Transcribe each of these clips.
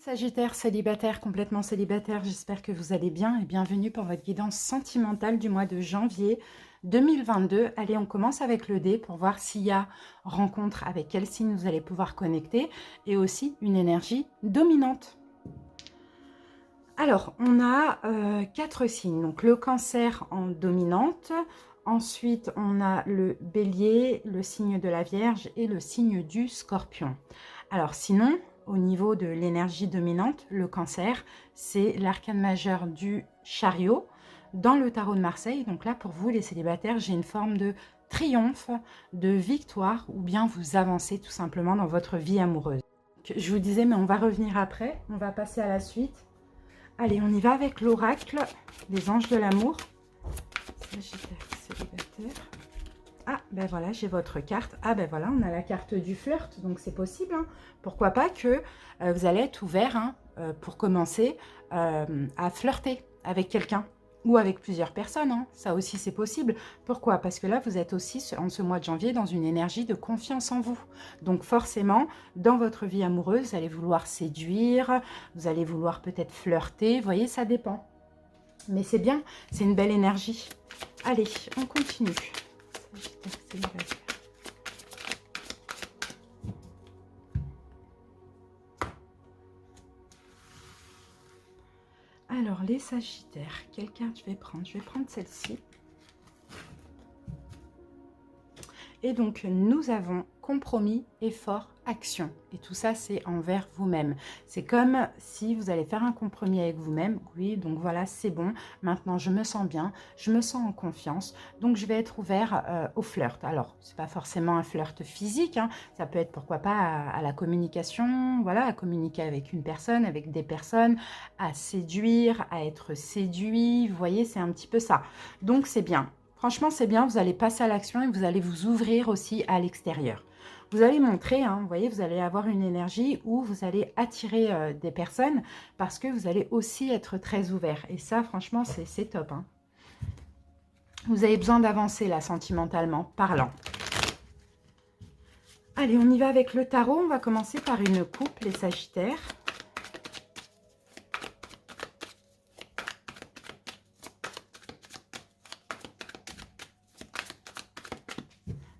Sagittaire, célibataire, complètement célibataire, j'espère que vous allez bien et bienvenue pour votre guidance sentimentale du mois de janvier 2022. Allez, on commence avec le dé pour voir s'il y a rencontre, avec quel signe vous allez pouvoir connecter et aussi une énergie dominante. Alors, on a 4 signes, donc le cancer en dominante, ensuite on a le bélier, le signe de la Vierge et le signe du scorpion. Alors sinon, au niveau de l'énergie dominante, le cancer, c'est l'arcane majeur du chariot dans le tarot de Marseille. Donc là, pour vous les célibataires, j'ai une forme de triomphe, de victoire, ou bien vous avancez tout simplement dans votre vie amoureuse. Je vous disais, mais on va revenir après, on va passer à la suite. Allez, on y va avec l'oracle des anges de l'amour. Sagittaire, célibataire. Ah, ben voilà, j'ai votre carte. Ah, ben voilà, on a la carte du flirt, donc c'est possible. Hein. Pourquoi pas que vous allez être ouvert hein, pour commencer à flirter avec quelqu'un ou avec plusieurs personnes. Hein. Ça aussi, c'est possible. Pourquoi? Parce que là, vous êtes aussi, en ce mois de janvier, dans une énergie de confiance en vous. Donc forcément, dans votre vie amoureuse, vous allez vouloir séduire, vous allez vouloir peut-être flirter. Vous voyez, ça dépend. Mais c'est bien, c'est une belle énergie. Allez, on continue. Alors, les Sagittaires, quelle carte je vais prendre? Je vais prendre celle-ci. Et donc, nous avons compromis, effort, action. Et tout ça, c'est envers vous-même. C'est comme si vous allez faire un compromis avec vous-même. Oui, donc voilà, c'est bon. Maintenant, je me sens bien, je me sens en confiance. Donc, je vais être ouvert au flirt. Alors, c'est pas forcément un flirt physique. Hein. Ça peut être, pourquoi pas, à la communication. Voilà, à communiquer avec une personne, avec des personnes, à séduire, à être séduit. Vous voyez, c'est un petit peu ça. Donc, c'est bien. Franchement, c'est bien, vous allez passer à l'action et vous allez vous ouvrir aussi à l'extérieur. Vous allez montrer, hein, vous voyez, vous allez avoir une énergie où vous allez attirer des personnes parce que vous allez aussi être très ouvert. Et ça, franchement, c'est top. Hein. Vous avez besoin d'avancer là, sentimentalement parlant. Allez, on y va avec le tarot. On va commencer par une coupe, les Sagittaires.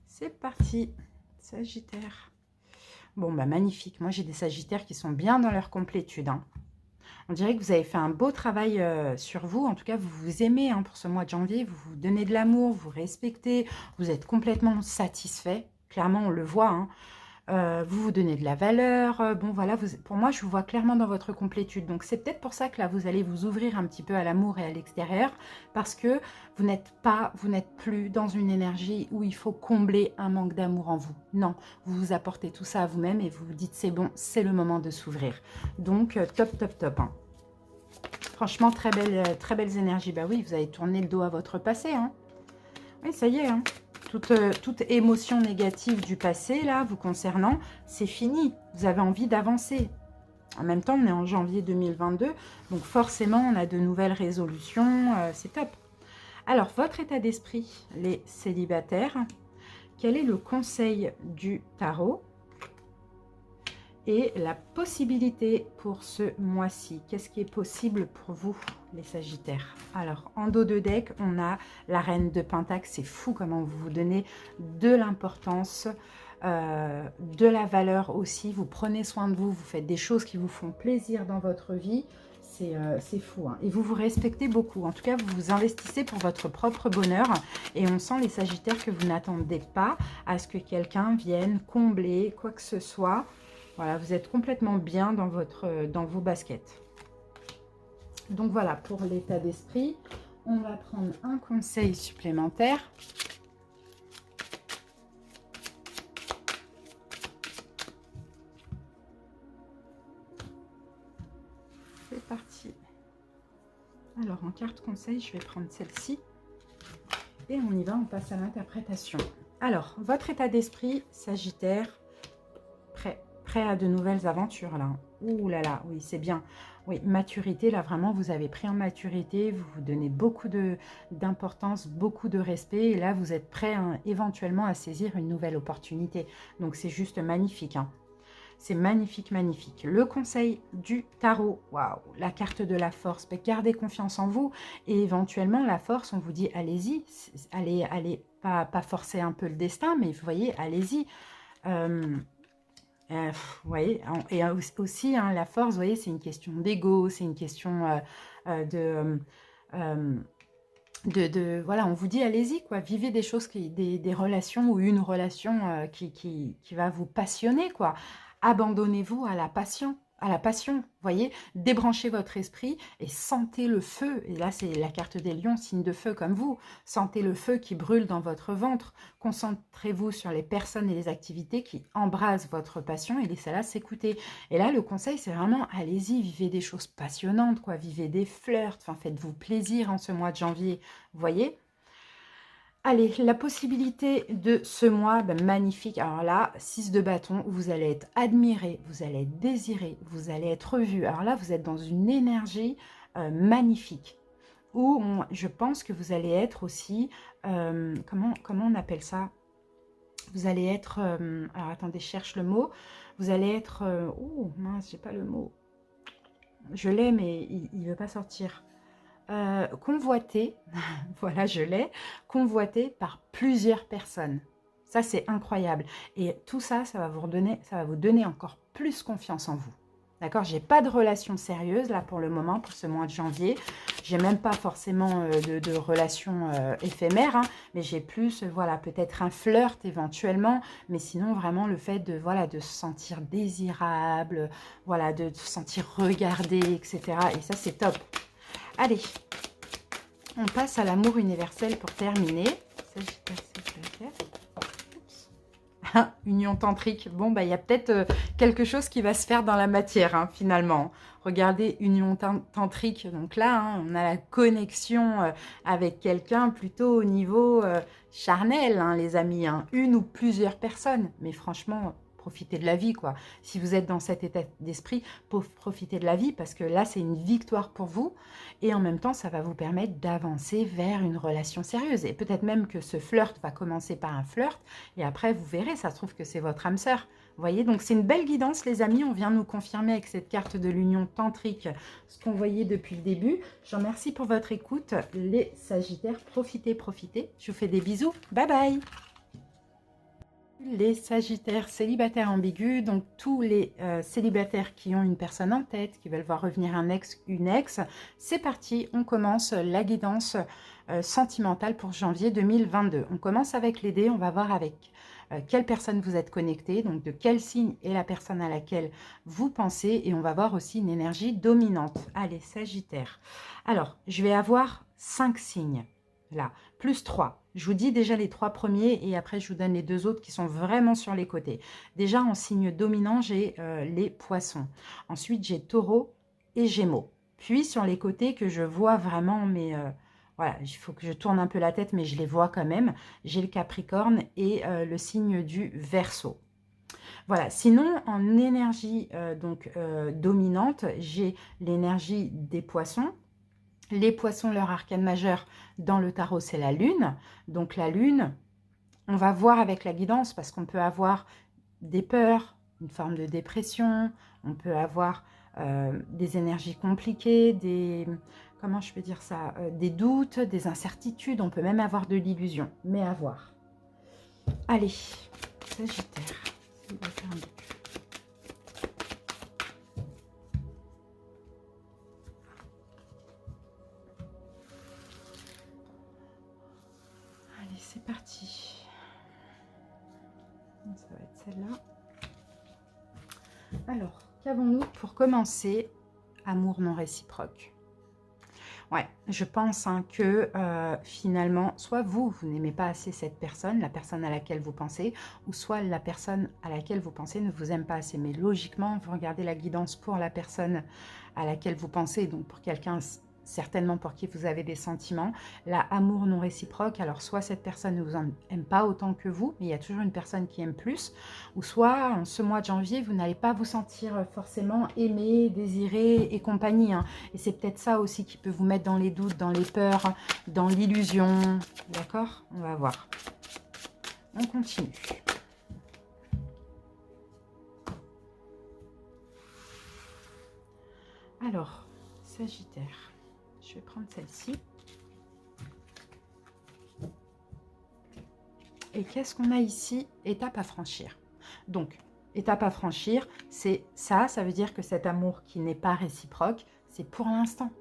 C'est parti, Sagittaire. Bon, bah magnifique. Moi, j'ai des Sagittaires qui sont bien dans leur complétude. Hein. On dirait que vous avez fait un beau travail sur vous. En tout cas, vous vous aimez hein, pour ce mois de janvier. Vous vous donnez de l'amour, vous respectez. Vous êtes complètement satisfait. Clairement, on le voit. Hein. Vous vous donnez de la valeur. Bon, voilà, pour moi, je vous vois clairement dans votre complétude. Donc, c'est peut-être pour ça que là, vous allez vous ouvrir un petit peu à l'amour et à l'extérieur. Parce que vous n'êtes plus dans une énergie où il faut combler un manque d'amour en vous. Non, vous vous apportez tout ça à vous-même et vous vous dites, c'est bon, c'est le moment de s'ouvrir. Donc, top, top, top. Hein. Franchement, très belles énergies. Bah oui, vous avez tourné le dos à votre passé. Hein. Oui, ça y est. Hein. Toute émotion négative du passé, là, vous concernant, c'est fini. Vous avez envie d'avancer. En même temps, on est en janvier 2022, donc forcément, on a de nouvelles résolutions. C'est top. Alors, votre état d'esprit, les célibataires, quel est le conseil du tarot et la possibilité pour ce mois-ci? Qu'est-ce qui est possible pour vous, les Sagittaires? Alors, en dos de deck, on a la reine de Pentacle. C'est fou comment vous vous donnez de l'importance, de la valeur aussi. Vous prenez soin de vous, vous faites des choses qui vous font plaisir dans votre vie. C'est fou. Hein. Et vous vous respectez beaucoup. En tout cas, vous vous investissez pour votre propre bonheur. Et on sent, les Sagittaires, que vous n'attendez pas à ce que quelqu'un vienne combler quoi que ce soit. Voilà, vous êtes complètement bien dans vos baskets. Donc voilà, pour l'état d'esprit, on va prendre un conseil supplémentaire. C'est parti. Alors, en carte conseil, je vais prendre celle-ci. Et on y va, on passe à l'interprétation. Alors, votre état d'esprit, Sagittaire, prêt à de nouvelles aventures, là. Ouh là là, oui, c'est bien. Oui, maturité, là, vraiment, vous avez pris en maturité, vous vous donnez beaucoup d'importance, beaucoup de respect, et là, vous êtes prêt hein, éventuellement à saisir une nouvelle opportunité. Donc, c'est juste magnifique, hein. C'est magnifique, magnifique. Le conseil du tarot, waouh, la carte de la force. Ben, gardez confiance en vous et éventuellement la force, on vous dit allez-y, allez, pas forcer un peu le destin, mais vous voyez, allez-y. Vous voyez, et aussi, hein, la force, vous voyez, c'est une question d'ego, c'est une question voilà, on vous dit allez-y, quoi, vivez des choses, des relations ou une relation qui va vous passionner, quoi. Abandonnez-vous à la passion, voyez, débranchez votre esprit et sentez le feu. Et là, c'est la carte des lions, signe de feu comme vous. Sentez le feu qui brûle dans votre ventre. Concentrez-vous sur les personnes et les activités qui embrasent votre passion et laissez-la s'écouter. Et là, le conseil, c'est vraiment, allez-y, vivez des choses passionnantes, quoi. Vivez des flirts, enfin, faites-vous plaisir en ce mois de janvier, vous voyez. Allez, la possibilité de ce mois, ben, magnifique. Alors là, 6 de bâton, vous allez être admiré, vous allez être désiré, vous allez être vu. Alors là, vous êtes dans une énergie magnifique. Où je pense que vous allez être aussi, comment on appelle ça? Vous allez être, alors attendez, je cherche le mot. Vous allez être, oh mince, j'ai pas le mot. Je l'ai, mais il ne veut pas sortir. Convoité, voilà, je l'ai, convoité par plusieurs personnes. Ça, c'est incroyable. Et tout ça, ça va vous donner encore plus confiance en vous. D'accord? J'ai pas de relation sérieuse, là, pour le moment, pour ce mois de janvier. J'ai même pas forcément de relation éphémère, hein, mais j'ai plus, voilà, peut-être un flirt éventuellement, mais sinon, vraiment, le fait de, voilà, de se sentir désirable, voilà, de se sentir regardé, etc. Et ça, c'est top. Allez, on passe à l'amour universel pour terminer. Union tantrique. Bon, bah, il y a peut-être quelque chose qui va se faire dans la matière, hein, finalement. Regardez, union tantrique. Donc là, hein, on a la connexion avec quelqu'un plutôt au niveau charnel, hein, les amis. Hein. Une ou plusieurs personnes. Mais franchement, profitez de la vie, quoi. Si vous êtes dans cet état d'esprit, profitez de la vie parce que là, c'est une victoire pour vous. Et en même temps, ça va vous permettre d'avancer vers une relation sérieuse. Et peut-être même que ce flirt va commencer par un flirt. Et après, vous verrez, ça se trouve que c'est votre âme sœur. Vous voyez, donc c'est une belle guidance, les amis. On vient nous confirmer avec cette carte de l'union tantrique ce qu'on voyait depuis le début. Je vous remercie pour votre écoute. Les Sagittaires, profitez, profitez. Je vous fais des bisous. Bye bye. Les Sagittaires célibataires ambigus, donc tous les célibataires qui ont une personne en tête, qui veulent voir revenir un ex, une ex, c'est parti, on commence la guidance sentimentale pour janvier 2022. On commence avec les dés, on va voir avec quelle personne vous êtes connecté, donc de quel signe est la personne à laquelle vous pensez, et on va voir aussi une énergie dominante. Allez, Sagittaire. Alors, je vais avoir 5 signes. Là, plus 3. Je vous dis déjà les 3 premiers et après je vous donne les 2 autres qui sont vraiment sur les côtés. Déjà en signe dominant, j'ai les poissons. Ensuite, j'ai taureau et gémeaux. Puis sur les côtés que je vois vraiment, mais voilà, il faut que je tourne un peu la tête, mais je les vois quand même. J'ai le capricorne et le signe du verseau. Voilà, sinon en énergie dominante, j'ai l'énergie des poissons. Les poissons, leur arcane majeur dans le tarot, c'est la lune. Donc la lune, on va voir avec la guidance parce qu'on peut avoir des peurs, une forme de dépression, on peut avoir des énergies compliquées, comment je peux dire ça, des doutes, des incertitudes, on peut même avoir de l'illusion, mais à voir. Allez, Sagittaire. C'est parti. Ça va être celle-là. Alors, qu'avons-nous pour commencer? Amour non réciproque. Ouais, je pense que finalement, soit vous n'aimez pas assez cette personne, la personne à laquelle vous pensez, ou soit la personne à laquelle vous pensez ne vous aime pas assez. Mais logiquement, vous regardez la guidance pour la personne à laquelle vous pensez, donc pour quelqu'un certainement pour qui vous avez des sentiments. Là, amour non réciproque, alors soit cette personne ne vous aime pas autant que vous, mais il y a toujours une personne qui aime plus, ou soit en ce mois de janvier, vous n'allez pas vous sentir forcément aimé, désiré et compagnie. Hein. Et c'est peut-être ça aussi qui peut vous mettre dans les doutes, dans les peurs, dans l'illusion. D'accord? On va voir. On continue. Alors, Sagittaire, je vais prendre celle-ci. Et qu'est-ce qu'on a ici? Étape à franchir. Donc, étape à franchir, c'est ça, ça veut dire que cet amour qui n'est pas réciproque, c'est pour l'instant.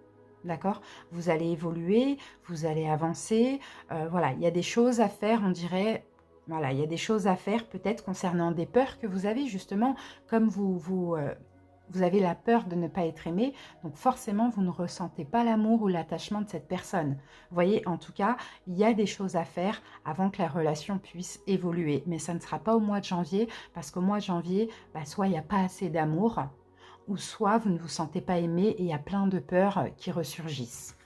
D'accord? Vous allez évoluer, vous allez avancer. Voilà, il y a des choses à faire, on dirait. Voilà, il y a des choses à faire peut-être concernant des peurs que vous avez justement, comme vous avez la peur de ne pas être aimé, donc forcément vous ne ressentez pas l'amour ou l'attachement de cette personne. Vous voyez, en tout cas, il y a des choses à faire avant que la relation puisse évoluer. Mais ça ne sera pas au mois de janvier, parce qu'au mois de janvier, soit il n'y a pas assez d'amour, ou soit vous ne vous sentez pas aimé et il y a plein de peurs qui ressurgissent.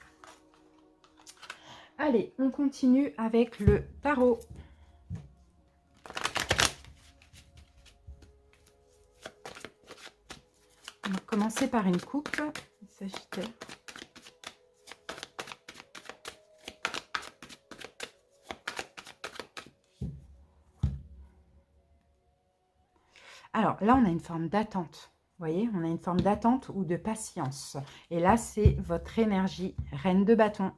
Allez, on continue avec le tarot. On va commencer par une coupe, Sagittaire. Alors là, on a une forme d'attente. Vous voyez, on a une forme d'attente ou de patience. Et là, c'est votre énergie, reine de bâton.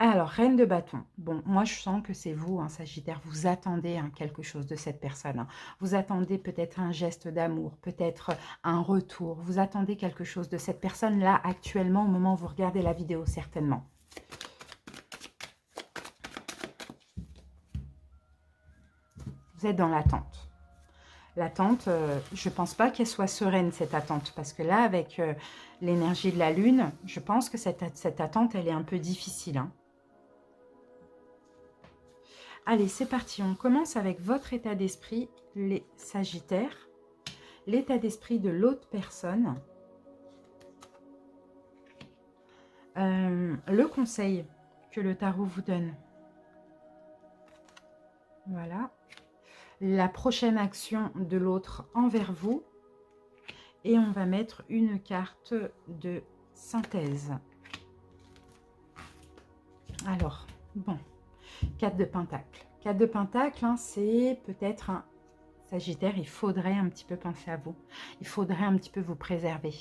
Alors, reine de bâton. Bon, moi, je sens que c'est vous, hein, Sagittaire. Vous attendez quelque chose de cette personne. Hein. Vous attendez peut-être un geste d'amour, peut-être un retour. Vous attendez quelque chose de cette personne-là actuellement, au moment où vous regardez la vidéo, certainement. Vous êtes dans l'attente. L'attente, je ne pense pas qu'elle soit sereine, cette attente. Parce que là, avec l'énergie de la Lune, je pense que cette attente, elle est un peu difficile. Hein. Allez, c'est parti. On commence avec votre état d'esprit, les Sagittaires. L'état d'esprit de l'autre personne. Le conseil que le tarot vous donne. Voilà. La prochaine action de l'autre envers vous. Et on va mettre une carte de synthèse. Alors, bon, 4 de Pentacle. 4 de Pentacle, hein, c'est peut-être un Sagittaire, il faudrait un petit peu penser à vous. Il faudrait un petit peu vous préserver.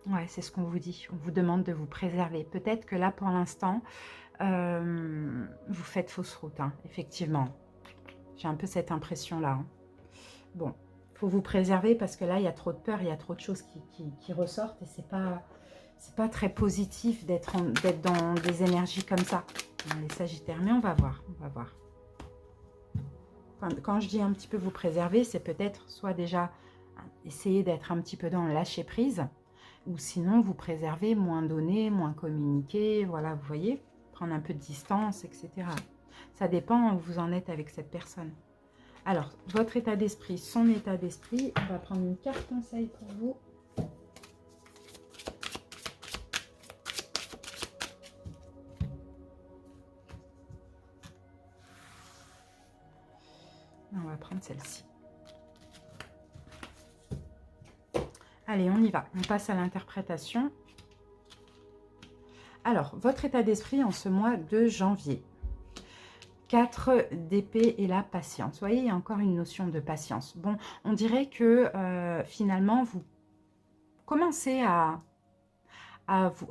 Ouais, c'est ce qu'on vous dit. On vous demande de vous préserver. Peut-être que là, pour l'instant, vous faites fausse route, hein, effectivement. J'ai un peu cette impression-là. Hein. Bon, il faut vous préserver parce que là, il y a trop de peur, il y a trop de choses qui ressortent et c'est pas très positif d'être dans des énergies comme ça, les Sagittaires. Mais on va voir, on va voir. Quand je dis un petit peu vous préserver, c'est peut-être soit déjà essayer d'être un petit peu dans le lâcher prise, ou sinon vous préserver, moins donner, moins communiquer, voilà, vous voyez, prendre un peu de distance, etc. Ça dépend où vous en êtes avec cette personne. Alors, votre état d'esprit, son état d'esprit, on va prendre une carte conseil pour vous. On va prendre celle-ci. Allez, on y va. On passe à l'interprétation. Alors, votre état d'esprit en ce mois de janvier. 4 d'épée et la patience. Vous voyez, il y a encore une notion de patience. Bon, on dirait que finalement, vous commencez à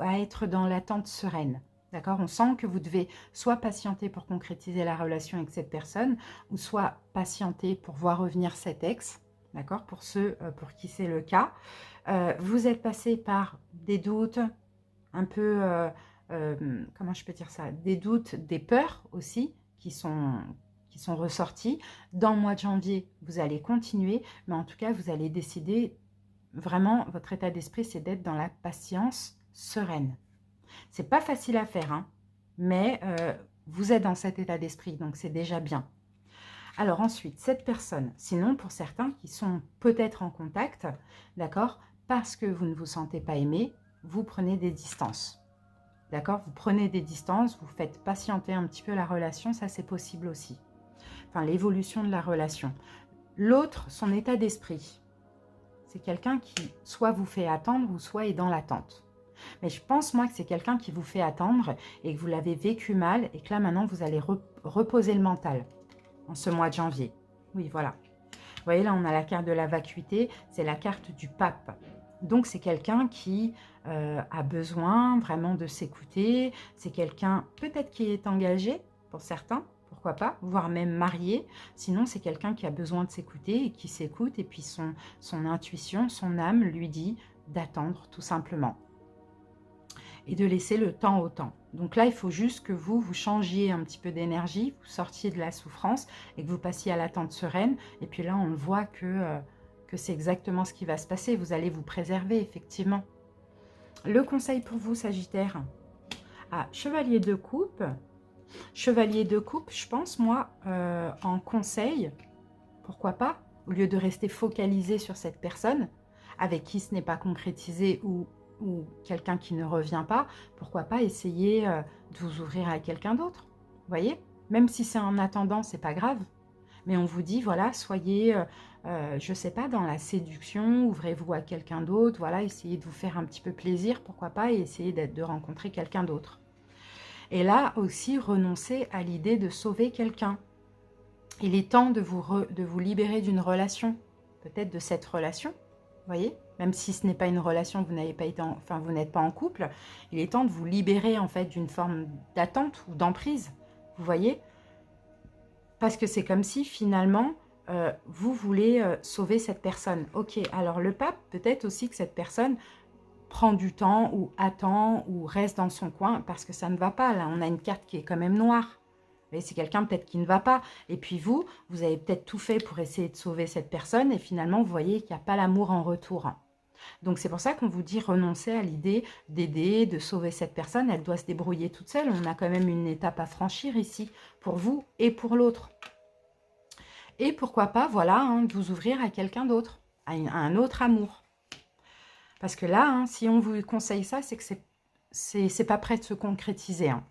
être dans l'attente sereine. D'accord? On sent que vous devez soit patienter pour concrétiser la relation avec cette personne, ou soit patienter pour voir revenir cet ex. D'accord? Pour ceux pour qui c'est le cas. Vous êtes passé par des doutes, un peu, comment je peux dire ça? Des doutes, des peurs aussi, qui sont ressortis. Dans le mois de janvier, vous allez continuer, mais en tout cas, vous allez décider, vraiment, votre état d'esprit, c'est d'être dans la patience sereine. C'est pas facile à faire, hein, mais vous êtes dans cet état d'esprit, donc c'est déjà bien. Alors ensuite, cette personne, sinon pour certains qui sont peut-être en contact, d'accord, parce que vous ne vous sentez pas aimé, vous prenez des distances. D'accord? Vous prenez des distances, vous faites patienter un petit peu la relation, ça c'est possible aussi. Enfin, l'évolution de la relation. L'autre, son état d'esprit, c'est quelqu'un qui soit vous fait attendre ou soit est dans l'attente. Mais je pense, moi, que c'est quelqu'un qui vous fait attendre et que vous l'avez vécu mal et que là, maintenant, vous allez reposer le mental en ce mois de janvier. Oui, voilà. Vous voyez, là, on a la carte de la vacuité, c'est la carte du pape. Donc, c'est quelqu'un qui a besoin vraiment de s'écouter. C'est quelqu'un peut-être qui est engagé, pour certains, pourquoi pas, voire même marié. Sinon, c'est quelqu'un qui a besoin de s'écouter et qui s'écoute. Et puis, son intuition, son âme lui dit d'attendre, tout simplement. Et de laisser le temps au temps. Donc là, il faut juste que vous changiez un petit peu d'énergie, vous sortiez de la souffrance et que vous passiez à l'attente sereine. Et puis là, on voit que c'est exactement ce qui va se passer. Vous allez vous préserver, effectivement. Le conseil pour vous, Sagittaire. Ah, Chevalier de coupe. Chevalier de coupe, je pense, moi, en conseil, pourquoi pas, au lieu de rester focalisé sur cette personne, avec qui ce n'est pas concrétisé ou quelqu'un qui ne revient pas, pourquoi pas essayer de vous ouvrir à quelqu'un d'autre. Vous voyez, même si c'est en attendant, c'est pas grave. Mais on vous dit, voilà, soyez, je ne sais pas, dans la séduction, ouvrez-vous à quelqu'un d'autre, voilà, essayez de vous faire un petit peu plaisir, pourquoi pas, et essayez de rencontrer quelqu'un d'autre. Et là aussi, renoncez à l'idée de sauver quelqu'un. Il est temps de vous libérer d'une relation, peut-être de cette relation, vous voyez, même si ce n'est pas une relation, vous n'avez pas été vous n'êtes pas en couple, il est temps de vous libérer en fait d'une forme d'attente ou d'emprise, vous voyez, parce que c'est comme si finalement vous voulez sauver cette personne. Ok, alors le pape, peut-être aussi que cette personne prend du temps ou attend ou reste dans son coin parce que ça ne va pas. Là, on a une carte qui est quand même noire. C'est quelqu'un peut-être qui ne va pas. Et puis vous avez peut-être tout fait pour essayer de sauver cette personne et finalement, vous voyez qu'il n'y a pas l'amour en retour. Donc, c'est pour ça qu'on vous dit renoncer à l'idée d'aider, de sauver cette personne. Elle doit se débrouiller toute seule. On a quand même une étape à franchir ici pour vous et pour l'autre. Et pourquoi pas, voilà, hein, de vous ouvrir à quelqu'un d'autre, à un autre amour. Parce que là, hein, si on vous conseille ça, c'est que c'est pas prêt de se concrétiser. Hein.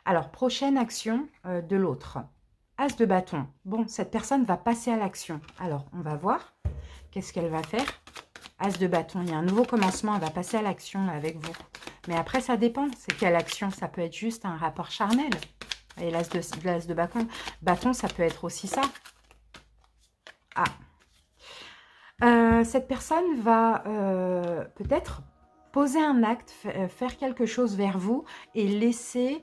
Alors, prochaine action de l'autre. As de bâton. Bon, cette personne va passer à l'action. Alors, on va voir. Qu'est-ce qu'elle va faire? As de bâton. Il y a un nouveau commencement. Elle va passer à l'action avec vous. Mais après, ça dépend. C'est quelle action? Ça peut être juste un rapport charnel. Et l'as de bâton, ça peut être aussi ça. Ah. Cette personne va peut-être poser un acte, faire quelque chose vers vous et laisser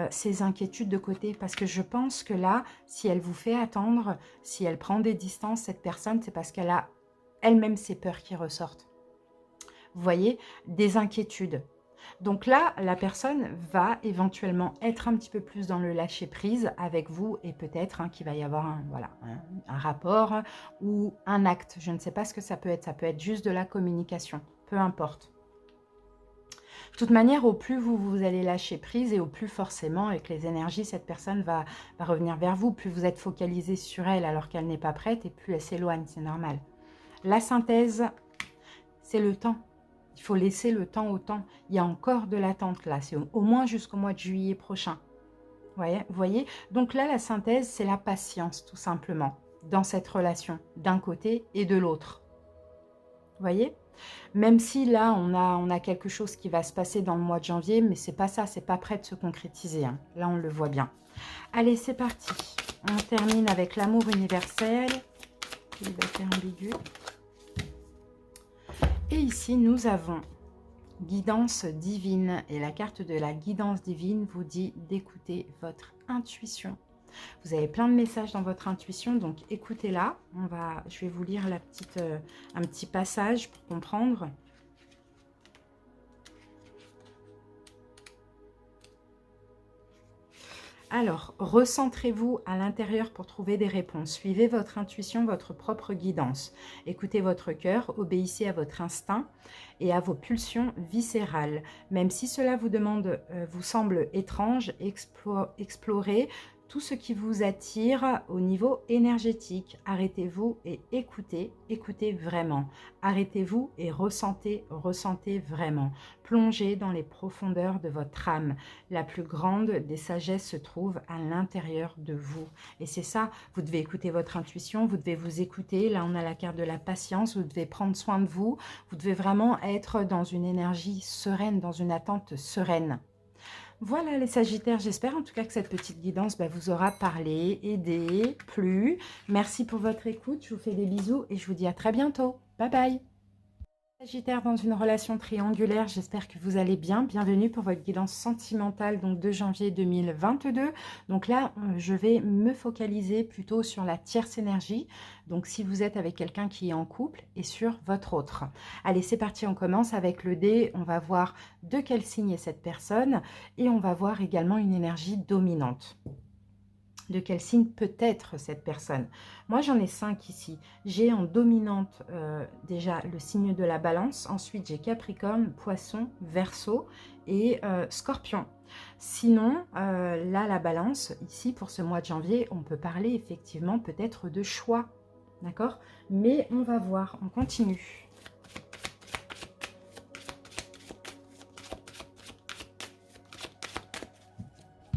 ses inquiétudes de côté. Parce que je pense que là, si elle vous fait attendre, si elle prend des distances, cette personne, c'est parce qu'elle a elle-même ses peurs qui ressortent. Vous voyez, des inquiétudes. Donc là, la personne va éventuellement être un petit peu plus dans le lâcher-prise avec vous et peut-être qu'il va y avoir un rapport ou un acte. Je ne sais pas ce que ça peut être. Ça peut être juste de la communication, peu importe. De toute manière, au plus vous allez lâcher prise et au plus forcément, avec les énergies, cette personne va revenir vers vous. Plus vous êtes focalisé sur elle alors qu'elle n'est pas prête et plus elle s'éloigne, c'est normal. La synthèse, c'est le temps. Il faut laisser le temps au temps. Il y a encore de l'attente là. C'est au moins jusqu'au mois de juillet prochain. Vous voyez? Donc là, la synthèse, c'est la patience, tout simplement, dans cette relation, d'un côté et de l'autre. Vous voyez? Même si là, on a quelque chose qui va se passer dans le mois de janvier, mais c'est pas ça, c'est pas prêt de se concrétiser. Hein. Là, on le voit bien. Allez, c'est parti. On termine avec l'amour universel. Célibataire ambigu. Et ici, nous avons guidance divine. Et la carte de la guidance divine vous dit d'écouter votre intuition. Vous avez plein de messages dans votre intuition, donc écoutez-la. Je vais vous lire un petit passage pour comprendre. Alors, recentrez-vous à l'intérieur pour trouver des réponses. Suivez votre intuition, votre propre guidance. Écoutez votre cœur, obéissez à votre instinct et à vos pulsions viscérales. Même si cela vous semble étrange, explorez tout ce qui vous attire au niveau énergétique. Arrêtez-vous et écoutez, écoutez vraiment. Arrêtez-vous et ressentez vraiment. Plongez dans les profondeurs de votre âme. La plus grande des sagesses se trouve à l'intérieur de vous. Et c'est ça, vous devez écouter votre intuition, vous devez vous écouter. Là, on a la carte de la patience, vous devez prendre soin de vous. Vous devez vraiment être dans une énergie sereine, dans une attente sereine. Voilà les Sagittaires, j'espère en tout cas que cette petite guidance vous aura parlé, aidé, plu. Merci pour votre écoute, je vous fais des bisous et je vous dis à très bientôt. Bye bye. Sagittaire dans une relation triangulaire, j'espère que vous allez bien. Bienvenue pour votre guidance sentimentale donc de janvier 2022. Donc là, je vais me focaliser plutôt sur la tierce énergie. Donc si vous êtes avec quelqu'un qui est en couple et sur votre autre. Allez, c'est parti, on commence avec le dé. On va voir de quel signe est cette personne et on va voir également une énergie dominante. De quel signe peut être cette personne? Moi, j'en ai 5 ici. J'ai en dominante déjà le signe de la balance. Ensuite, j'ai Capricorne, Poisson, Verseau et Scorpion. Sinon, là, la balance, ici, pour ce mois de janvier, on peut parler effectivement peut-être de choix. D'accord? Mais on va voir, on continue.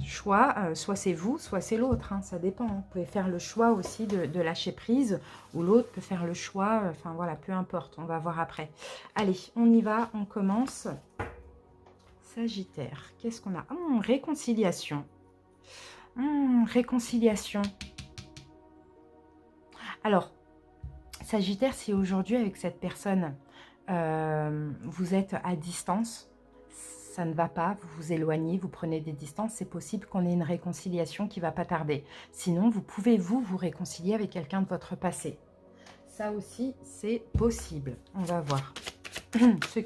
Soit c'est vous, soit c'est l'autre, hein, ça dépend. Vous pouvez faire le choix aussi de lâcher prise, ou l'autre peut faire le choix, enfin voilà, peu importe, on va voir après. Allez, on y va, on commence. Sagittaire, qu'est-ce qu'on a? Réconciliation. Réconciliation. Alors, Sagittaire, si aujourd'hui avec cette personne, vous êtes à distance, ça ne va pas, vous vous éloignez, vous prenez des distances, c'est possible qu'on ait une réconciliation qui ne va pas tarder. Sinon, vous pouvez vous réconcilier avec quelqu'un de votre passé. Ça aussi, c'est possible. On va voir. Ce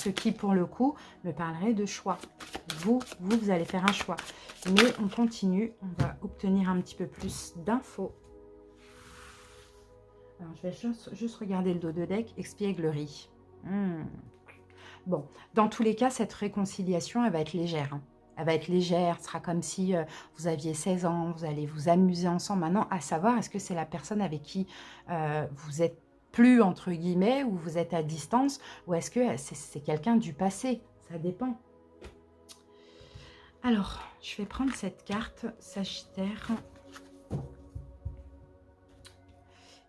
qui, pour le coup, me parlerait de choix. Vous allez faire un choix. Mais on continue, on va obtenir un petit peu plus d'infos. Alors, je vais juste regarder le dos de deck, espièglerie. Bon, dans tous les cas, cette réconciliation, elle va être légère. Hein. Elle va être légère, ce sera comme si vous aviez 16 ans, vous allez vous amuser ensemble. Maintenant, à savoir, est-ce que c'est la personne avec qui vous êtes plus, entre guillemets, ou vous êtes à distance, ou est-ce que c'est quelqu'un du passé? Ça dépend. Alors, je vais prendre cette carte, Sagittaire.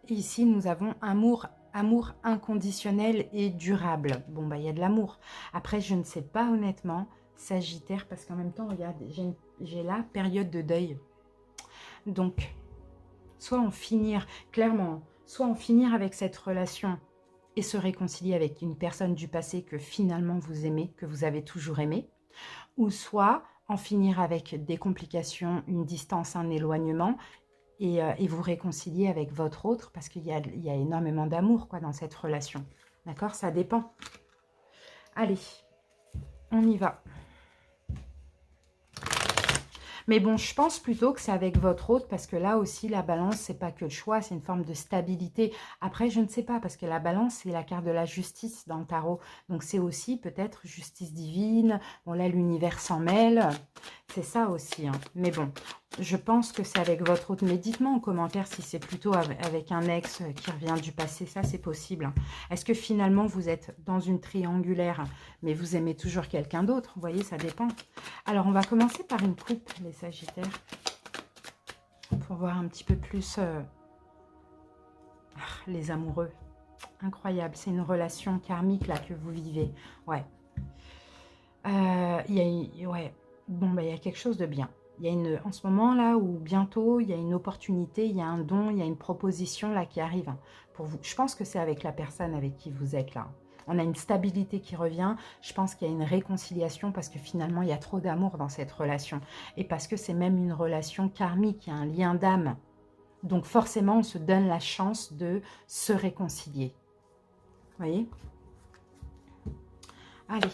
Et ici, nous avons amour inconditionnel et durable. Bon, il y a de l'amour. Après, je ne sais pas honnêtement, Sagittaire, parce qu'en même temps, regarde, j'ai la période de deuil. Donc, soit en finir, clairement, soit en finir avec cette relation et se réconcilier avec une personne du passé que finalement vous aimez, que vous avez toujours aimé, ou soit en finir avec des complications, une distance, un éloignement, et vous réconcilier avec votre autre, parce qu'il y a énormément d'amour dans cette relation. D'accord? Ça dépend. Allez, on y va. Mais bon, je pense plutôt que c'est avec votre autre, parce que là aussi, la balance, c'est pas que le choix, c'est une forme de stabilité. Après, je ne sais pas, parce que la balance, c'est la carte de la justice dans le tarot. Donc, c'est aussi peut-être justice divine. Bon, là, l'univers s'en mêle. C'est ça aussi. Hein. Mais bon, je pense que c'est avec votre autre. Mais dites-moi en commentaire si c'est plutôt avec un ex qui revient du passé. Ça, c'est possible. Est-ce que finalement, vous êtes dans une triangulaire, mais vous aimez toujours quelqu'un d'autre? Vous voyez, ça dépend. Alors, on va commencer par une coupe, les Sagittaires, pour voir un petit peu plus les amoureux. Incroyable, c'est une relation karmique là que vous vivez. Ouais. Ouais. Bon, il y a quelque chose de bien. Il y a en ce moment là où bientôt il y a une opportunité, il y a un don, il y a une proposition là qui arrive pour vous. Je pense que c'est avec la personne avec qui vous êtes là. On a une stabilité qui revient. Je pense qu'il y a une réconciliation parce que finalement, il y a trop d'amour dans cette relation. Et parce que c'est même une relation karmique, il y a un lien d'âme. Donc forcément, on se donne la chance de se réconcilier. Vous voyez? Allez.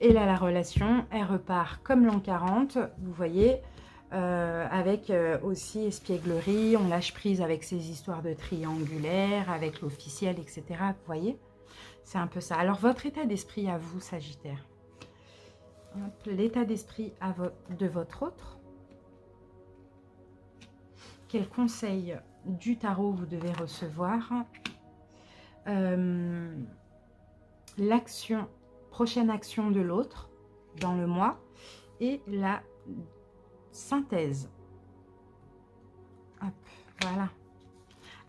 Et là, la relation, elle repart comme l'an 40, vous voyez, avec aussi espièglerie, on lâche prise avec ces histoires de triangulaire, avec l'officiel, etc. Vous voyez, c'est un peu ça. Alors, votre état d'esprit à vous, Sagittaire. L'état d'esprit de votre autre. Quel conseil du tarot vous devez recevoir? Prochaine action de l'autre dans le mois et la synthèse. Hop, voilà.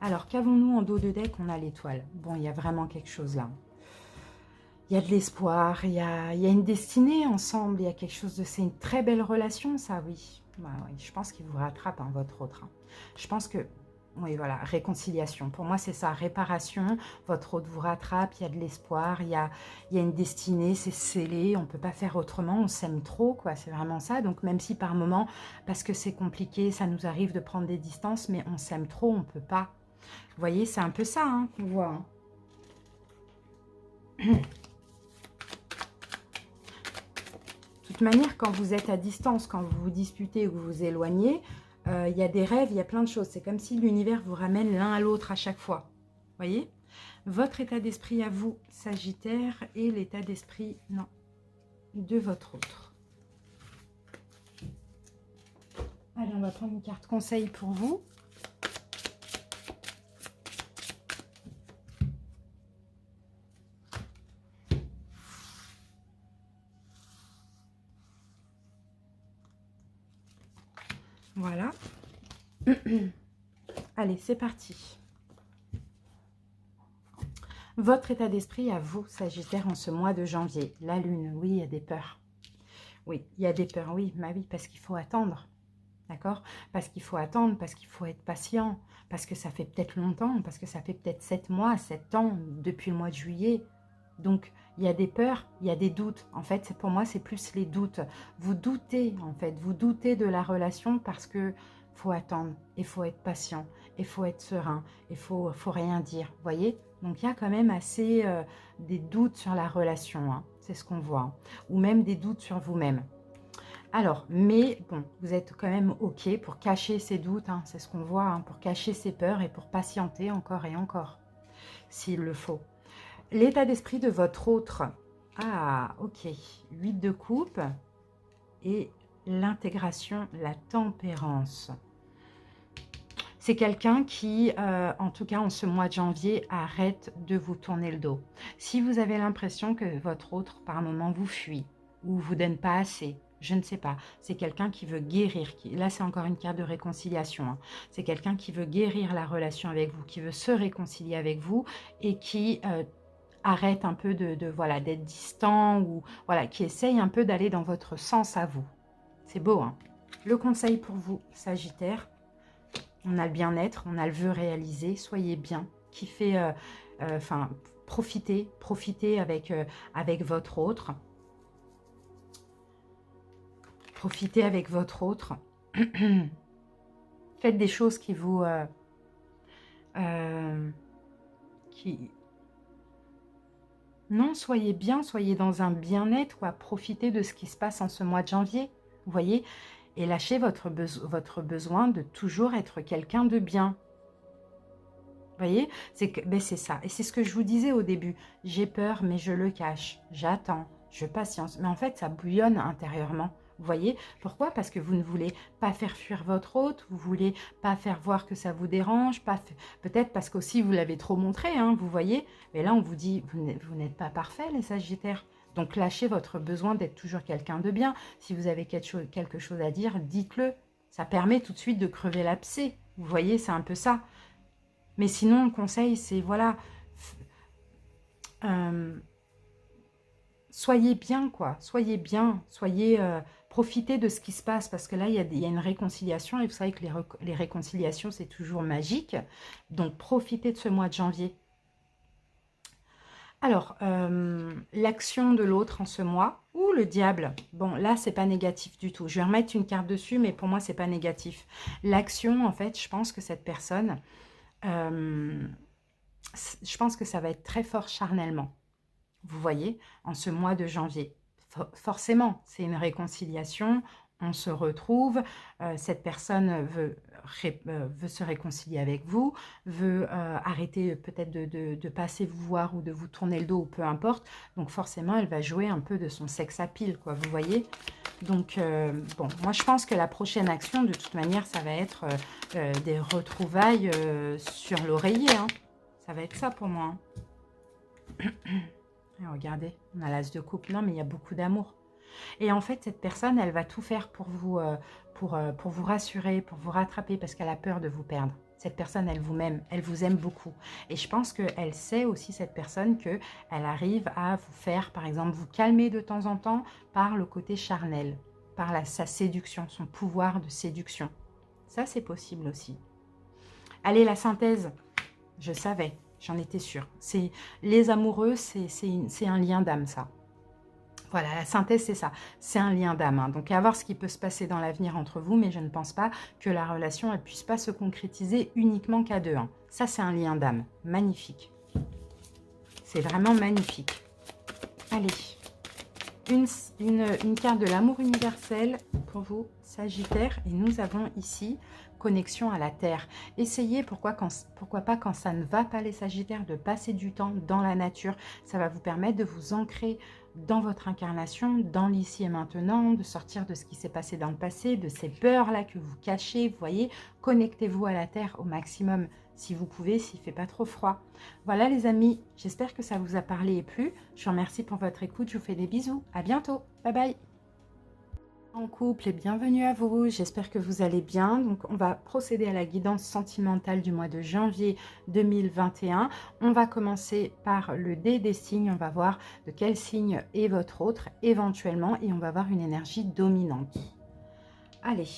Alors, qu'avons-nous en dos de deck? On a l'étoile. Bon, il y a vraiment quelque chose là. il y a de l'espoir, il y a une destinée ensemble, il y a quelque chose de... C'est une très belle relation, ça, oui. Bah, oui, je pense qu'il vous rattrape, hein, votre autre. Hein. Je pense que... Oui, voilà, réconciliation. Pour moi, c'est ça, réparation. Votre autre vous rattrape, il y a de l'espoir, il y a une destinée, c'est scellé, on ne peut pas faire autrement, on s'aime trop, quoi, c'est vraiment ça. Donc, même si par moment, parce que c'est compliqué, ça nous arrive de prendre des distances, mais on s'aime trop, on ne peut pas. Vous voyez, c'est un peu ça hein, qu'on voit. Hein. De toute manière, quand vous êtes à distance, quand vous vous disputez ou vous vous éloignez, il y a des rêves, il y a plein de choses. C'est comme si l'univers vous ramène l'un à l'autre à chaque fois. Vous voyez? Votre état d'esprit à vous, Sagittaire, et l'état d'esprit, non, de votre autre. Allez, on va prendre une carte conseil pour vous. Voilà. Allez, c'est parti. Votre état d'esprit à vous, Sagittaire, en ce mois de janvier. La lune, oui, il y a des peurs. Oui, il y a des peurs, oui, bah oui, parce qu'il faut attendre. D'accord? Parce qu'il faut attendre, parce qu'il faut être patient, parce que ça fait peut-être longtemps, parce que ça fait peut-être 7 mois, 7 ans, depuis le mois de juillet. Donc, il y a des peurs, il y a des doutes. En fait, pour moi, c'est plus les doutes. Vous doutez, en fait, vous doutez de la relation parce que faut attendre, il faut être patient, il faut être serein, il faut rien dire, vous voyez? Donc, il y a quand même assez des doutes sur la relation, hein, c'est ce qu'on voit. Hein. Ou même des doutes sur vous-même. Alors, mais bon, vous êtes quand même OK pour cacher ces doutes, hein, c'est ce qu'on voit, hein, pour cacher ces peurs et pour patienter encore et encore, s'il le faut. L'état d'esprit de votre autre. Ah, ok. 8 de coupe et l'intégration, la tempérance. C'est quelqu'un qui, en tout cas en ce mois de janvier, arrête de vous tourner le dos. Si vous avez l'impression que votre autre, par moment, vous fuit ou vous donne pas assez, je ne sais pas. C'est quelqu'un qui veut guérir. Là, c'est encore une carte de réconciliation. Hein. C'est quelqu'un qui veut guérir la relation avec vous, qui veut se réconcilier avec vous et qui... arrête un peu voilà, d'être distant ou voilà, qui essaye un peu d'aller dans votre sens à vous. C'est beau, hein? Le conseil pour vous, Sagittaire, on a le bien-être, on a le vœu réalisé, soyez bien, kiffez, enfin, profitez avec, avec votre autre. Profitez avec votre autre. Faites des choses qui vous... Non, soyez bien, soyez dans un bien-être, profitez de ce qui se passe en ce mois de janvier, vous voyez, et lâchez votre besoin de toujours être quelqu'un de bien. Vous voyez, ben c'est ça. Et c'est ce que je vous disais au début. J'ai peur, mais je le cache. J'attends, je patience. Mais en fait, ça bouillonne intérieurement. Vous voyez, pourquoi? Parce que vous ne voulez pas faire fuir votre hôte, vous voulez pas faire voir que ça vous dérange, peut-être parce qu'aussi vous l'avez trop montré, hein, vous voyez. Mais là, on vous dit, vous n'êtes pas parfait, les Sagittaires. Donc, lâchez votre besoin d'être toujours quelqu'un de bien. Si vous avez quelque chose à dire, dites-le. Ça permet tout de suite de crever l'abcès. Vous voyez, c'est un peu ça. Mais sinon, le conseil, c'est, voilà... soyez bien, quoi. Soyez bien. Profitez de ce qui se passe. Parce que là, il y a une réconciliation. Et vous savez que les réconciliations, c'est toujours magique. Donc, profitez de ce mois de janvier. Alors, l'action de l'autre en ce mois. Ouh, le diable. Bon, là, c'est pas négatif du tout. Je vais remettre une carte dessus, mais pour moi, c'est pas négatif. L'action, en fait, je pense que cette personne... je pense que ça va être très fort charnellement. Vous voyez, en ce mois de janvier. Forcément, c'est une réconciliation, on se retrouve, cette personne veut se réconcilier avec vous, veut arrêter peut-être de passer vous voir ou de vous tourner le dos ou peu importe. Donc forcément, elle va jouer un peu de son sex appeal, quoi, vous voyez. Donc, bon, moi je pense que la prochaine action, de toute manière, ça va être des retrouvailles sur l'oreiller. Hein. Ça va être ça pour moi. Hein. Regardez, on a l'as de coupe. Non, mais il y a beaucoup d'amour. Et en fait, cette personne, elle va tout faire pour vous rassurer, pour vous rattraper, parce qu'elle a peur de vous perdre. Cette personne, elle vous aime beaucoup. Et je pense qu'elle sait aussi, cette personne, qu'elle arrive à vous faire, par exemple, vous calmer de temps en temps par le côté charnel, par sa séduction, son pouvoir de séduction. Ça, c'est possible aussi. Allez, la synthèse. Je savais, j'en étais sûre. Les amoureux, c'est un lien d'âme, ça. Voilà, la synthèse, c'est ça. C'est un lien d'âme. Hein. Donc, à voir ce qui peut se passer dans l'avenir entre vous, mais je ne pense pas que la relation, elle ne puisse pas se concrétiser uniquement qu'à deux. Hein. Ça, c'est un lien d'âme. Magnifique. C'est vraiment magnifique. Allez, une carte de l'amour universel pour vous, Sagittaire. Et nous avons ici connexion à la Terre. Essayez, pourquoi pas quand ça ne va pas les Sagittaires, de passer du temps dans la nature. Ça va vous permettre de vous ancrer dans votre incarnation, dans l'ici et maintenant, de sortir de ce qui s'est passé dans le passé, de ces peurs-là que vous cachez. Vous voyez, connectez-vous à la Terre au maximum si vous pouvez, s'il ne fait pas trop froid. Voilà les amis, j'espère que ça vous a parlé et plu. Je vous remercie pour votre écoute, je vous fais des bisous. À bientôt, bye bye. En couple et bienvenue à vous, j'espère que vous allez bien. Donc on va procéder à la guidance sentimentale du mois de janvier 2021. On va commencer par le dé des signes, on va voir de quel signe est votre autre éventuellement et on va voir une énergie dominante. Allez,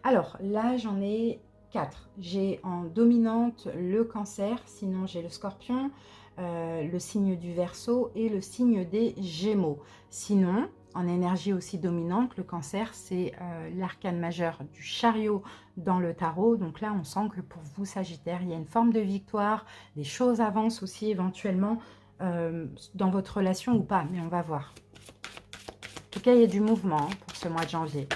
alors là j'en ai 4. J'ai en dominante le Cancer, sinon j'ai le Scorpion, le signe du Verseau et le signe des Gémeaux. Sinon, en énergie aussi dominante, le Cancer, c'est l'arcane majeur du Chariot dans le tarot. Donc là, on sent que pour vous, Sagittaire, il y a une forme de victoire. Les choses avancent aussi éventuellement dans votre relation ou pas, mais on va voir. En tout cas, il y a du mouvement hein, pour ce mois de janvier.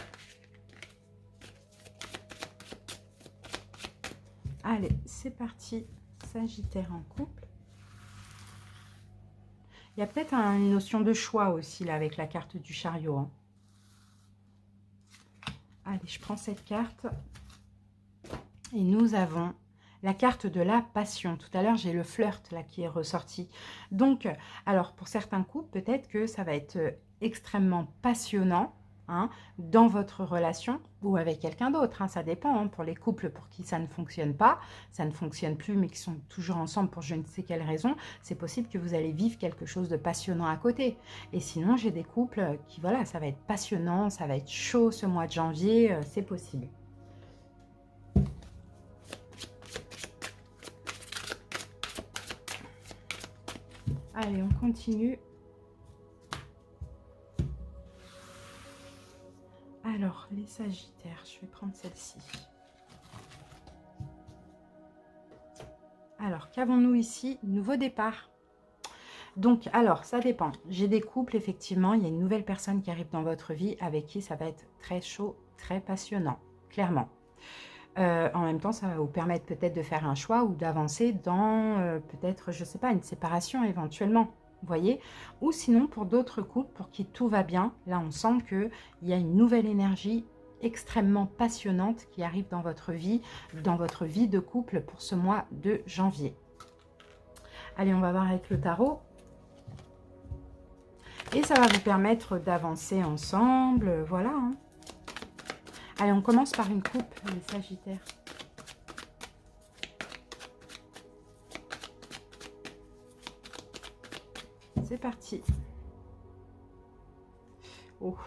Allez, c'est parti. Sagittaire en couple. Il y a peut-être une notion de choix aussi là avec la carte du Chariot. Hein. Allez, je prends cette carte. Et nous avons la carte de la passion. Tout à l'heure, j'ai le flirt là qui est ressorti. Donc, alors pour certains couples, peut-être que ça va être extrêmement passionnant. Hein, dans votre relation ou avec quelqu'un d'autre, hein, ça dépend. Hein, pour les couples pour qui ça ne fonctionne pas, ça ne fonctionne plus, mais qui sont toujours ensemble pour je ne sais quelle raison, c'est possible que vous allez vivre quelque chose de passionnant à côté. Et sinon, j'ai des couples qui, voilà, ça va être passionnant, ça va être chaud ce mois de janvier, c'est possible. Allez, on continue. Alors, les Sagittaires, je vais prendre celle-ci. Alors, qu'avons-nous ici? Nouveau départ. Donc, alors, ça dépend. J'ai des couples, effectivement, il y a une nouvelle personne qui arrive dans votre vie avec qui ça va être très chaud, très passionnant, clairement. En même temps, ça va vous permettre peut-être de faire un choix ou d'avancer dans peut-être, je ne sais pas, une séparation éventuellement. Vous voyez? Ou sinon, pour d'autres couples pour qui tout va bien, là, on sent qu'il y a une nouvelle énergie extrêmement passionnante qui arrive dans votre vie de couple pour ce mois de janvier. Allez, on va voir avec le tarot. Et ça va vous permettre d'avancer ensemble, voilà. Hein. Allez, on commence par une coupe, les Sagittaires. C'est parti. Oh.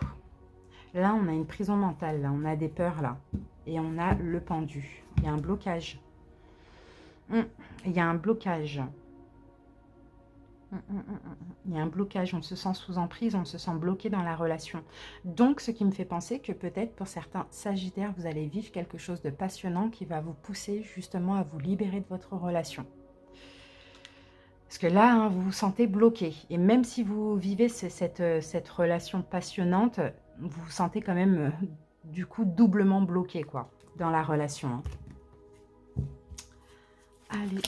Là, on a une prison mentale, là. On a des peurs, là. Et on a le pendu. Il y a un blocage. Il y a un blocage. Il y a un blocage. On se sent sous emprise, on se sent bloqué dans la relation. Donc, ce qui me fait penser que peut-être pour certains Sagittaires, vous allez vivre quelque chose de passionnant qui va vous pousser justement à vous libérer de votre relation. Parce que là, hein, vous vous sentez bloqué. Et même si vous vivez cette relation passionnante, vous vous sentez quand même, du coup, doublement bloqué, quoi, dans la relation. Hein. Allez.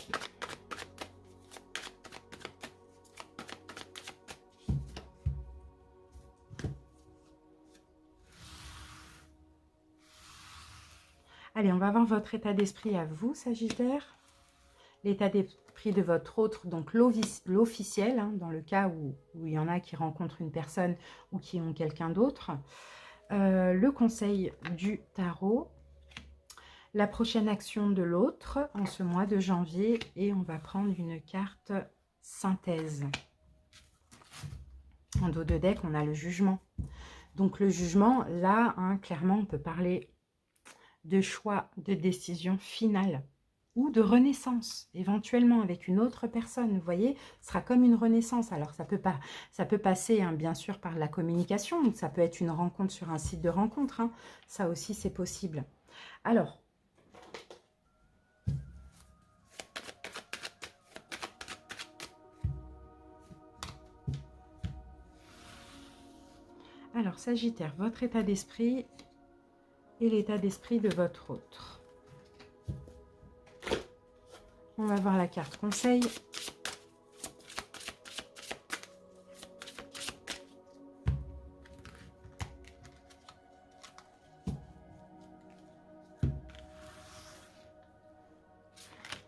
Allez, on va voir votre état d'esprit à vous, Sagittaire. L'état d'esprit de votre autre, donc l'officiel, hein, dans le cas où il y en a qui rencontrent une personne ou qui ont quelqu'un d'autre. Le conseil du tarot. la prochaine action de l'autre en ce mois de janvier. Et on va prendre une carte synthèse. En dos de deck, on a le jugement. Donc le jugement, là, hein, clairement, on peut parler de choix, de décision finale ou de renaissance, éventuellement avec une autre personne. Vous voyez, ce sera comme une renaissance. Alors ça peut passer, hein, bien sûr, par la communication. Donc, ça peut être une rencontre sur un site de rencontre. Hein. Ça aussi, c'est possible. Alors, Sagittaire, votre état d'esprit et l'état d'esprit de votre autre. On va voir la carte conseil.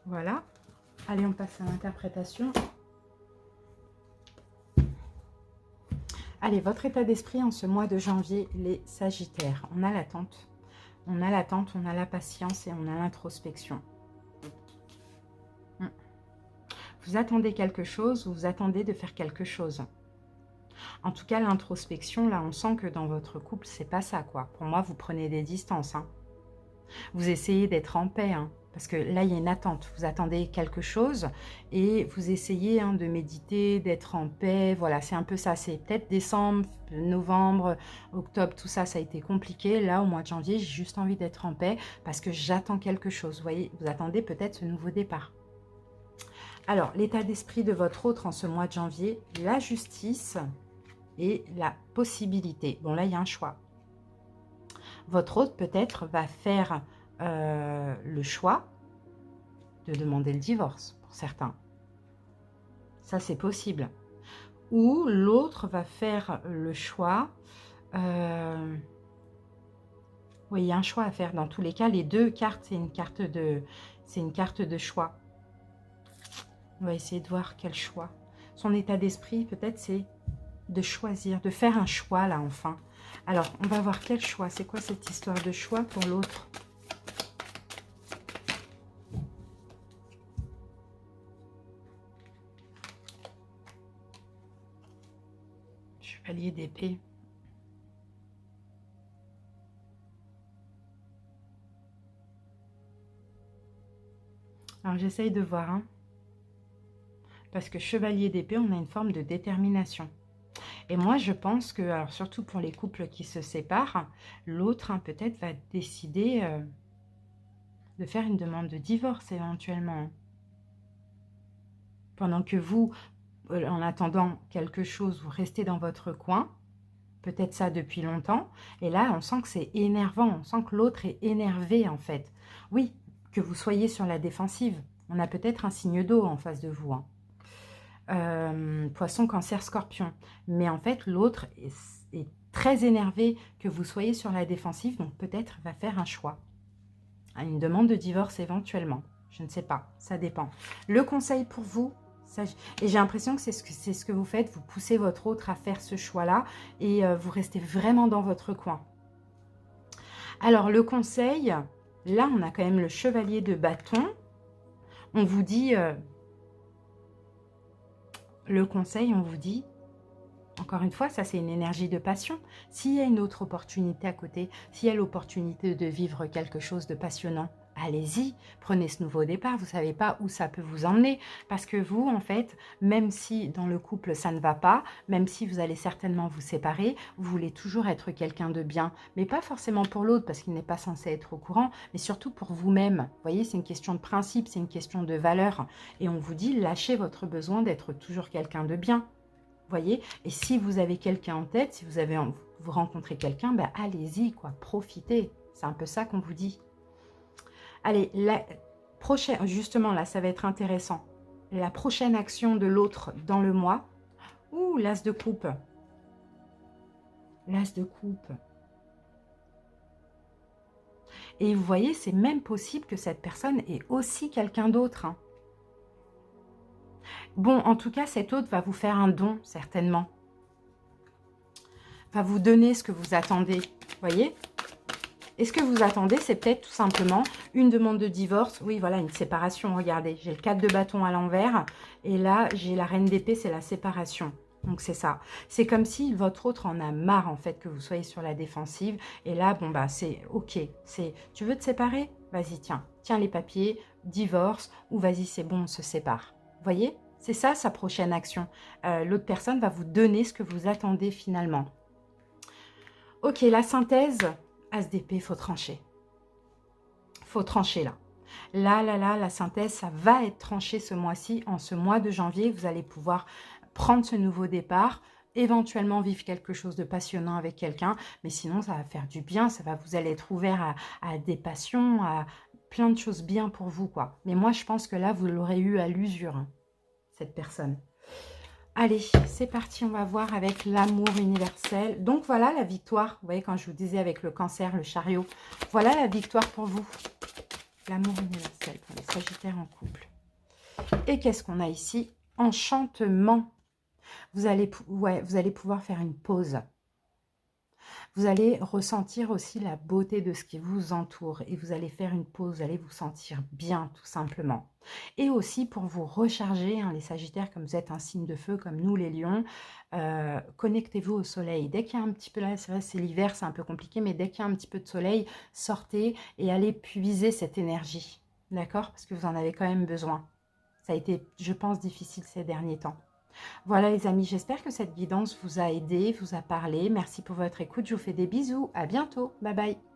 Voilà. Allez, on passe à l'interprétation. Allez, votre état d'esprit en ce mois de janvier, les Sagittaires. On a l'attente. On a l'attente, on a la patience et on a l'introspection. Vous attendez quelque chose, vous attendez de faire quelque chose. En tout cas, l'introspection, là, on sent que dans votre couple, c'est pas ça, quoi. Pour moi, vous prenez des distances, hein. Vous essayez d'être en paix, hein, parce que là, il y a une attente. Vous attendez quelque chose et vous essayez, hein, de méditer, d'être en paix. Voilà, c'est un peu ça. C'est peut-être décembre, novembre, octobre, tout ça, ça a été compliqué. Là, au mois de janvier, j'ai juste envie d'être en paix parce que j'attends quelque chose. Vous voyez, vous attendez peut-être ce nouveau départ. Alors, l'état d'esprit de votre autre en ce mois de janvier, la justice et la possibilité. Bon, là, il y a un choix. Votre autre, peut-être, va faire le choix de demander le divorce, pour certains. Ça, c'est possible. Ou l'autre va faire le choix... oui, il y a un choix à faire. Dans tous les cas, les deux cartes, c'est une carte de choix. On va essayer de voir quel choix. Son état d'esprit, peut-être, c'est de choisir, de faire un choix, là, enfin. Alors, on va voir quel choix. C'est quoi cette histoire de choix pour l'autre? Chevalier d'épée. Alors, j'essaye de voir, hein. Parce que chevalier d'épée, on a une forme de détermination. Et moi, je pense que, alors surtout pour les couples qui se séparent, l'autre, hein, peut-être va décider de faire une demande de divorce éventuellement. Pendant que vous, en attendant quelque chose, vous restez dans votre coin, peut-être ça depuis longtemps, et là, on sent que c'est énervant, on sent que l'autre est énervé en fait. Oui, que vous soyez sur la défensive. On a peut-être un signe d'eau en face de vous, hein. Poisson, cancer, scorpion. Mais en fait, l'autre est très énervé que vous soyez sur la défensive, donc peut-être va faire un choix. Une demande de divorce éventuellement. Je ne sais pas, ça dépend. Le conseil pour vous, et j'ai l'impression que c'est ce que vous faites, vous poussez votre autre à faire ce choix-là et vous restez vraiment dans votre coin. Alors, le conseil, là, on a quand même le chevalier de bâton. On vous dit... le conseil, on vous dit, encore une fois, ça c'est une énergie de passion. S'il y a une autre opportunité à côté, s'il y a l'opportunité de vivre quelque chose de passionnant, allez-y, prenez ce nouveau départ. Vous ne savez pas où ça peut vous emmener. Parce que vous, en fait, même si dans le couple ça ne va pas, même si vous allez certainement vous séparer, vous voulez toujours être quelqu'un de bien. Mais pas forcément pour l'autre, parce qu'il n'est pas censé être au courant, mais surtout pour vous-même. Vous voyez, c'est une question de principe, c'est une question de valeur. Et on vous dit, lâchez votre besoin d'être toujours quelqu'un de bien. Vous voyez, et si vous avez quelqu'un en tête, si vous rencontrez quelqu'un, ben allez-y, quoi, profitez. C'est un peu ça qu'on vous dit. Allez, la prochaine, justement, là, ça va être intéressant. La prochaine action de l'autre dans le mois. Ouh, l'as de coupe. L'as de coupe. Et vous voyez, c'est même possible que cette personne ait aussi quelqu'un d'autre, hein. Bon, en tout cas, cet autre va vous faire un don, certainement. Va vous donner ce que vous attendez. Vous voyez? Et ce que vous attendez, c'est peut-être tout simplement une demande de divorce. Oui, voilà, une séparation. Regardez, j'ai le 4 de bâton à l'envers. Et là, j'ai la reine d'épée, c'est la séparation. Donc, c'est ça. C'est comme si votre autre en a marre, en fait, que vous soyez sur la défensive. Et là, bon, bah, c'est OK. Tu veux te séparer? Vas-y, tiens. Tiens les papiers, divorce, ou vas-y, c'est bon, on se sépare. Vous voyez? C'est ça, sa prochaine action. L'autre personne va vous donner ce que vous attendez finalement. OK, la synthèse, As d'épée, faut trancher. Faut trancher là. Là, la synthèse, ça va être tranché ce mois-ci. En ce mois de janvier, vous allez pouvoir prendre ce nouveau départ, éventuellement vivre quelque chose de passionnant avec quelqu'un, mais sinon, ça va faire du bien, vous allez être ouvert à des passions, à plein de choses bien pour vous, quoi. Mais moi, je pense que là, vous l'aurez eu à l'usure, hein, cette personne. Allez, c'est parti, on va voir avec l'amour universel. Donc voilà la victoire, vous voyez quand je vous disais avec le cancer, le chariot, voilà la victoire pour vous. L'amour universel pour les sagittaires en couple. Et qu'est-ce qu'on a ici? Enchantement. Vous allez pouvoir faire une pause. Vous allez ressentir aussi la beauté de ce qui vous entoure et vous allez faire une pause, vous allez vous sentir bien tout simplement. Et aussi pour vous recharger, hein, les sagittaires, comme vous êtes un signe de feu, comme nous les lions, connectez-vous au soleil. Dès qu'il y a un petit peu, là c'est vrai c'est l'hiver, c'est un peu compliqué, mais dès qu'il y a un petit peu de soleil, sortez et allez puiser cette énergie, d'accord? Parce que vous en avez quand même besoin. Ça a été, je pense, difficile ces derniers temps. Voilà les amis, j'espère que cette guidance vous a aidé, vous a parlé. Merci pour votre écoute, je vous fais des bisous, à bientôt, bye bye.